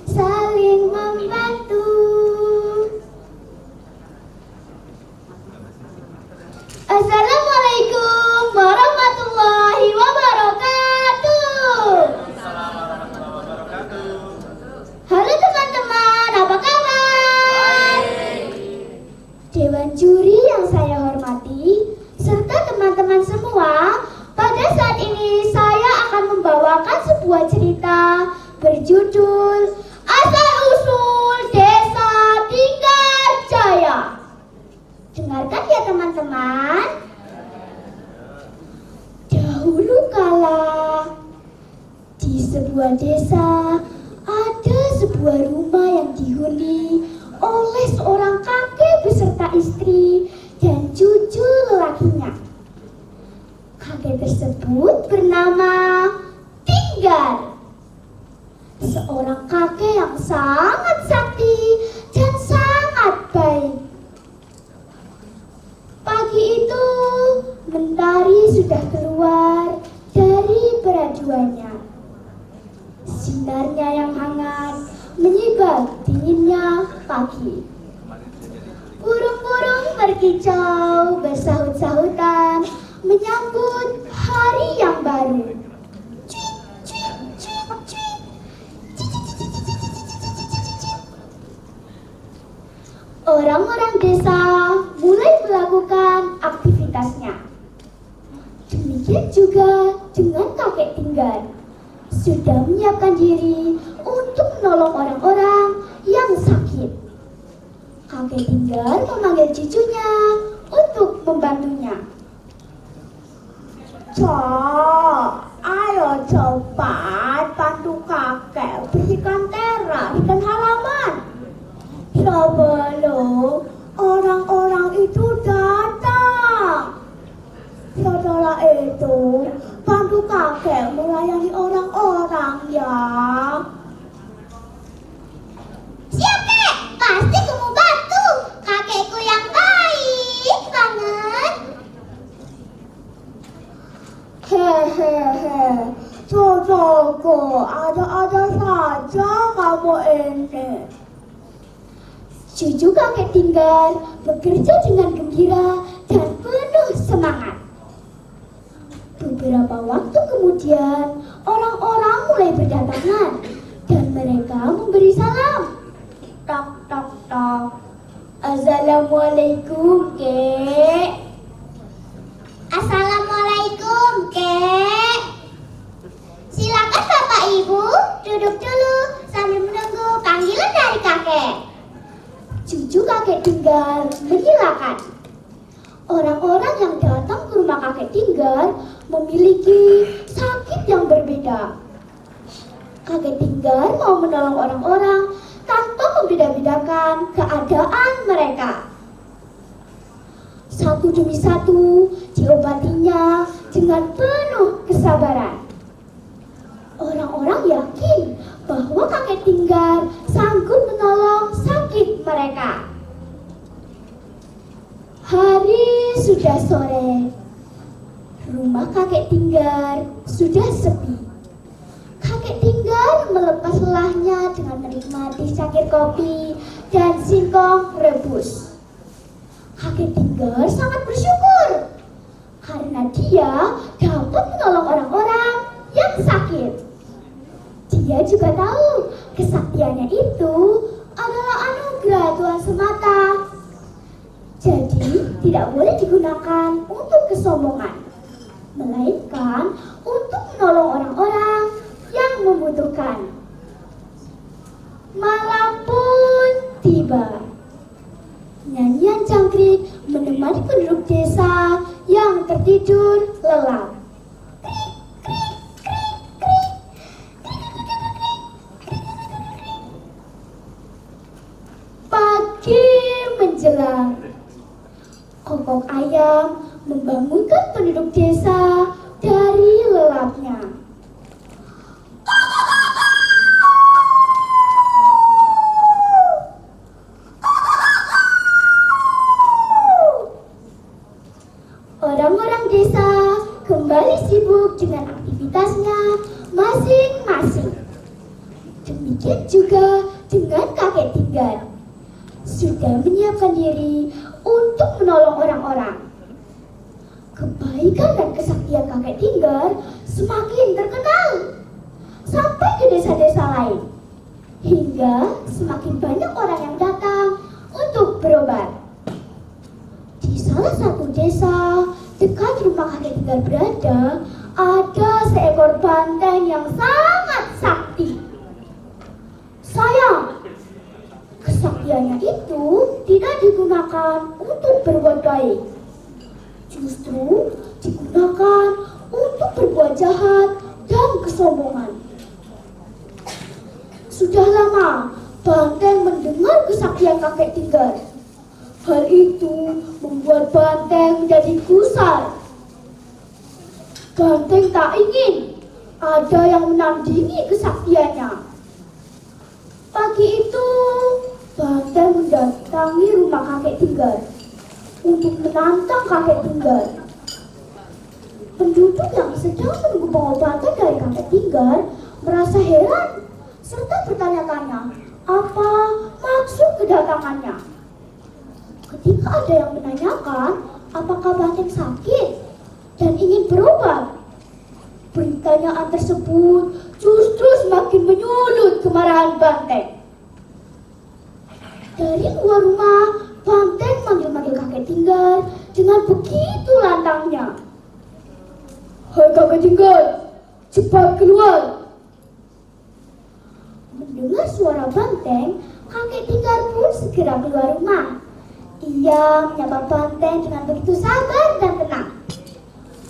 saling membantu. Assalamualaikum warahmatullahi wabarakatuh. Halo teman-teman, apa kabar? Dewan juri yang saya hormati, serta teman-teman semua, pada saat ini saya akan membawakan sebuah cerita berjudul Asal-usul Desa Tinggarjaya. Dengarkan ya teman-teman. Dahulu kala di sebuah desa ada sebuah rumah yang dihuni oleh seorang kakek beserta istri dan cucu lelakinya. Kakek tersebut bernama Tinggar, seorang kakek yang sangat sakti dan sangat baik. Pagi itu, mentari sudah keluar dari peraduannya. Sinarnya yang hangat menyebar dinginnya pagi. Burung-burung berkicau bersahut-sahutan menyambut hari yang baru. Cuit, cuit, cuit, cuit. Orang-orang desa mulai melakukan aktivitasnya. Demikian juga dengan kakek Tinggar, sudah menyiapkan diri untuk menolong orang-orang yang sakit. Kakek Tinggar memanggil cucunya untuk membantunya. Cok, ayo cepat bantu kakek bersihkan teras dan halaman sebelum orang-orang itu datang. Setelah itu, bantu kakek melayani orang-orang ya. Siap kek, pasti kamu bantu. Kakekku yang baik banget. Hehehe, cucuku, ada-ada saja kamu ini. Cucu kakek Tinggar bekerja dengan gembira dan penuh semangat. Beberapa waktu kemudian, orang-orang mulai berdatangan dan mereka memberi salam. Tok, tok, tok. Assalamualaikum, kek. Assalamualaikum, kek. Silakan Bapak Ibu duduk dulu sambil menunggu panggilan dari kakek. Cucu kakek Tinggar menyilakan. Orang-orang yang datang ke rumah kakek Tinggar memiliki sakit yang berbeda. Kakek Tinggar mau menolong orang-orang tanpa membeda-bedakan keadaan mereka. Satu demi satu diobatinya dengan penuh kesabaran. Orang-orang yakin bahwa kakek Tinggar sanggup menolong sakit mereka. Hari sudah sore. Rumah kakek Tinggar sudah sepi. Kakek Tinggar melepas lelahnya dengan menikmati cangkir kopi dan singkong rebus. Kakek Tinggar sangat bersyukur karena dia dapat menolong orang-orang yang sakit. Dia juga tahu kesaktiannya itu adalah anugerah Tuhan semata. Jadi tidak boleh digunakan untuk kesombongan, melainkan untuk menolong orang-orang yang membutuhkan. Malam pun tiba. Nyanyian cangkrik menemani penduduk desa yang tertidur lelap. Pagi menjelang, kokok ayam membangunkan penduduk desa dari lelapnya. Orang-orang desa kembali sibuk dengan aktivitasnya masing-masing. Demikian Demikian juga dengan kakek Tinggar. Sudah menyiapkan diri untuk menolong orang-orang. Kebaikan dan kesaktian kakek Tinggar semakin terkenal sampai ke desa-desa lain. Hingga semakin banyak orang yang datang untuk berobat. Di salah satu desa dekat rumah kakek Tinggar berada, ada seekor banteng yang sangat sakti. Sayang, kesaktiannya itu tidak digunakan untuk berbuat baik. Justru digunakan untuk berbuat jahat dan kesombongan. Sudah lama banteng mendengar kesaktian kakek Tinggar. Hal itu membuat banteng menjadi gusar. Banteng tak ingin ada yang menandingi kesaktiannya. Pagi itu banteng mendatangi rumah kakek Tinggar untuk menantang kakek Tinggar. Penduduk yang sedang menunggu pengobatan dari kakek Tinggar merasa heran serta bertanya-tanya apa maksud kedatangannya. Ketika ada yang menanyakan apakah banteng sakit dan ingin berobat, pertanyaan tersebut justru semakin menyulut kemarahan banteng. Dari luar rumah, banteng manggil-manggil kakek Tinggar dengan begitu lantangnya. "Hai kakek Tinggar, cepat keluar!" Mendengar suara banteng, kakek Tinggar pun segera keluar rumah. Ia menyapa banteng dengan begitu sabar dan tenang,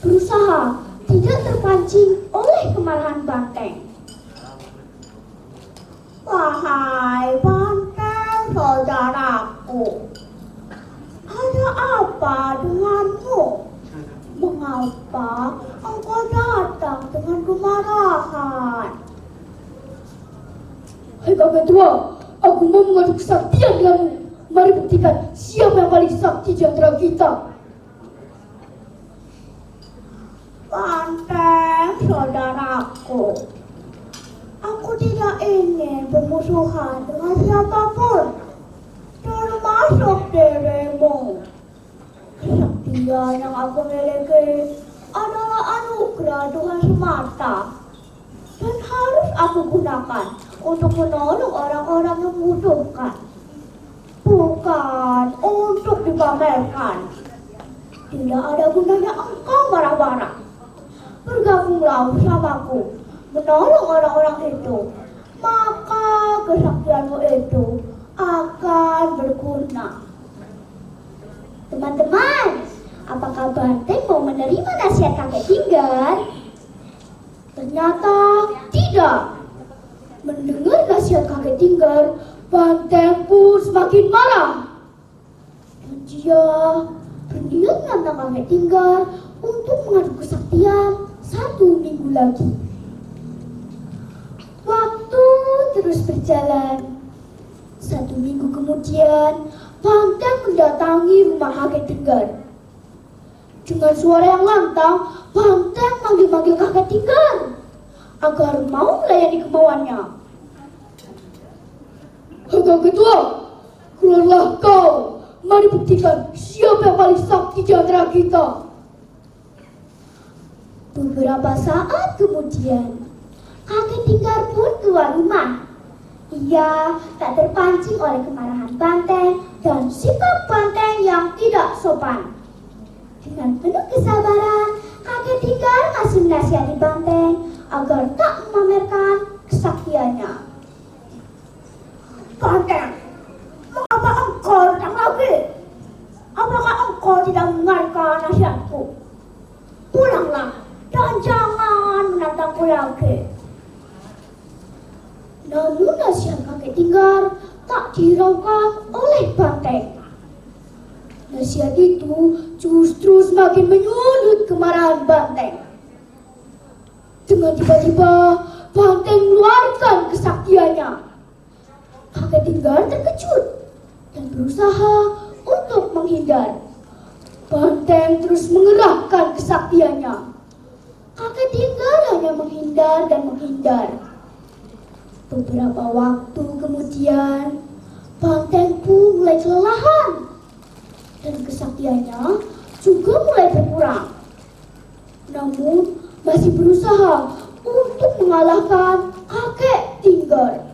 berusaha tidak terpancing oleh kemarahan banteng. "Wahai banteng saudaraku, ada apa denganmu? Mengapa engkau datang dengan kemarahan?" "Hai kakek tua, aku mau mengadu kesaktian denganmu. Mari buktikan siapa yang paling sakti di antara kita." "Banteng saudaraku, aku tidak ingin bermusuhan dengan siapapun, termasuk dirimu. Kesaktian yang aku miliki adalah anugerah Tuhan semata dan harus aku gunakan untuk menolong orang-orang yang membutuhkan, bukan untuk dipamerkan. Tidak ada gunanya engkau marah-marah. Bergabunglah bersamaku menolong orang-orang itu, maka kesaktianmu itu akan berguna." Teman-teman, apakah banteng mau menerima nasihat kakek Tinggar? Ternyata tidak. Mendengar nasihat kakek Tinggar, banteng pun semakin marah. Dan dia berniat menantang kakek Tinggar untuk mengadu kesaktian 1 minggu lagi. Waktu terus berjalan. 1 minggu kemudian, banteng mendatangi rumah kakek Tinggar. Dengan suara yang lantang, banteng manggil-manggil kakek Tinggar agar mau melayani kemauannya. "Hai kakek tua, keluarlah kau. Mari buktikan siapa yang paling sakti di antara kita." Beberapa saat kemudian, kakek Tinggar pun keluar rumah. Ia tak terpancing oleh kemarahan banteng dan sikap banteng yang tidak sopan. Dengan penuh kesabaran, kakek Tinggar masih menasihati banteng agar tak memamerkan kesaktiannya. "Banteng, mengapa engkau datang lagi? Apakah engkau tidak mendengarkan nasihatku? Pulanglah dan jangan menantangku lagi." Namun nasihat kakek Tinggar tak dihiraukan oleh banteng. Nasihat itu justru semakin menyulut kemarahan banteng. Dengan tiba-tiba banteng mengeluarkan kesaktiannya. Kakek Tinggar terkejut dan berusaha untuk menghindar. Banteng terus mengerahkan kesaktiannya. Kakek Tinggal hanya menghindar dan menghindar. Beberapa waktu kemudian, Banteng pun mulai kelelahan dan kesaktiannya juga mulai berkurang. Namun masih berusaha untuk mengalahkan kakek Tinggar.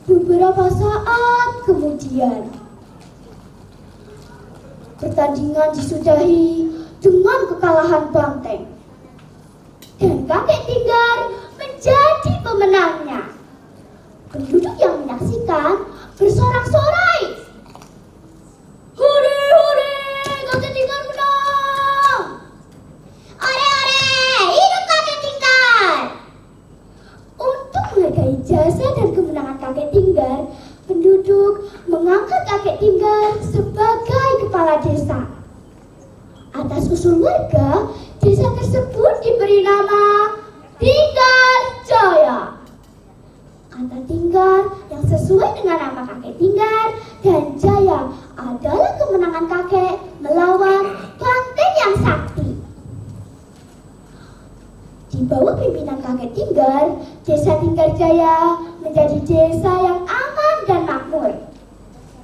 Beberapa saat kemudian, pertandingan disudahi dengan kekalahan Banteng. Dan kakek Tinggar menjadi pemenangnya. Penduduk yang menyaksikan bersorak-sorai. Hore, hore, kakek Tinggar menang. Ore, ore, hidup kakek Tinggar. Untuk menghargai jasa dan kemenangan kakek Tinggar, penduduk mengangkat kakek Tinggar sebagai kepala desa. Atas usul warga, desa tersebut diberi nama Tinggar Jaya. Kata Tinggar yang sesuai dengan nama kakek Tinggar dan Jaya adalah kemenangan kakek melawan Banteng yang sakti. Di bawah pimpinan kakek Tinggar, desa Tinggar Jaya menjadi desa yang aman dan makmur,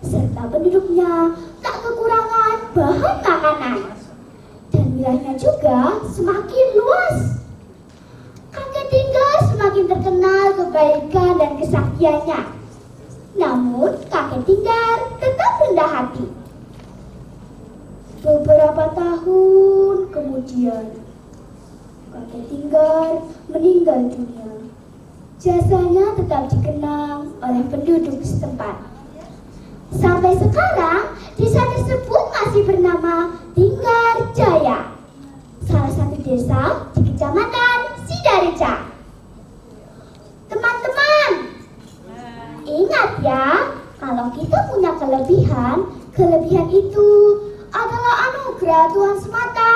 serta penduduknya tak kekurangan bahan makanan, dan wilayahnya juga semakin luas. Kakek Tinggar semakin terkenal kebaikan dan kesaktiannya. Namun kakek Tinggar tetap rendah hati. Beberapa tahun kemudian, kakek Tinggar meninggal dunia. Jasanya tetap dikenang oleh penduduk setempat. Sampai sekarang, desa tersebut masih bernama Tinggar Jaya, salah satu desa di Kecamatan Sidareja. Teman-teman, ingat ya, kalau kita punya kelebihan itu adalah anugerah Tuhan semata.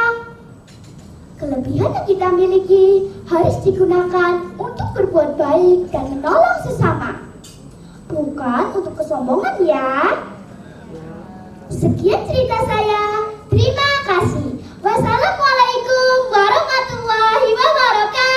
Kelebihan yang kita miliki harus digunakan untuk berbuat baik dan menolong sesama, bukan untuk kesombongan ya. Sekian cerita saya. Terima kasih. Wassalamualaikum warahmatullahi wabarakatuh.